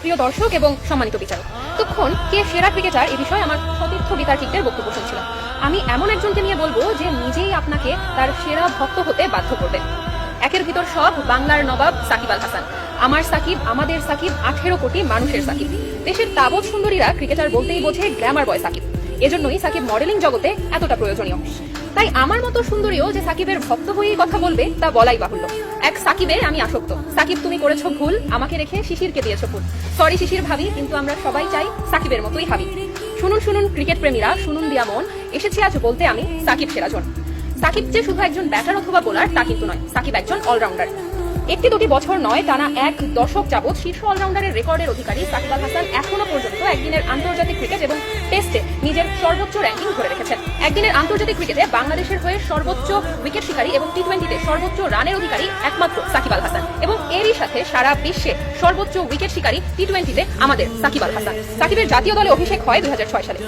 প্রিয় দর্শক এবং সম্মানিত বিচারক, তখন কে সেরা ক্রিকেটার এ বিষয়ে আমার সতীর্থ বিতার্কিকদের বক্তব্য শুনছিলাম। আমি এমন একজনকে নিয়ে বলবো যে নিজেই আপনাকে তার সেরা ভক্ত হতে বাধ্য করবে। একের ভিতর সব, বাংলার নবাব সাকিব আল হাসান। আমার সাকিব, আমাদের সাকিব, 18 কোটি মানুষের সাকিব। দেশের তাবৎ সুন্দরীরা ক্রিকেটার বলতেই বোঝে গ্ল্যামার বয় সাকিব। এজন্যই সাকিব মডেলিং জগতে এতটা প্রয়োজনীয়। তাই আমার মতো সুন্দরীও যে সাকিবের ভক্ত হয়েই কথা বলবে তা বলাই বাহুল্য। এক সাকিবে আমি আসক্ত। সাকিব, তুমি করেছো ভুল, আমাকে রেখে শিশিরকে দিয়েছো ফুল। সরি শিশির ভাবি, কিন্তু আমরা সবাই চাই সাকিবের মতোই ভাবি। শুনুন শুনুন ক্রিকেট প্রেমীরা, শুনুন দিয়া মন, এসেছি আজ বলতে আমি সাকিব সেরাজন। সাকিব যে শুধু একজন ব্যাটার অথবা বোলার তা কিন্তু নয়, সাকিব একজন অলরাউন্ডার। একটি দুটি বছর নয়, টানা এক দশক যাবৎ শীর্ষ অলরাউন্ডারের রেকর্ডের অধিকারী সাকিব আল হাসান এখনো পর্যন্ত একদিনের আন্তর্জাতিক ক্রিকেট এবং টেস্টে নিজের সর্বোচ্চ র্যাঙ্কিং ধরে রেখেছেন। একদিনের আন্তর্জাতিক ক্রিকেটে বাংলাদেশের হয়ে সর্বোচ্চ উইকেট শিকারী এবং টি-20তে সর্বোচ্চ রানের অধিকারী একমাত্র সাকিব আল হাসান, এবং এরই সাথে সারা বিশ্বে সর্বোচ্চ উইকেট শিকারী টি-20তে আমাদের সাকিব আল হাসান। সাকিবের জাতীয় দলে অভিষেক হয় 2006 সালে।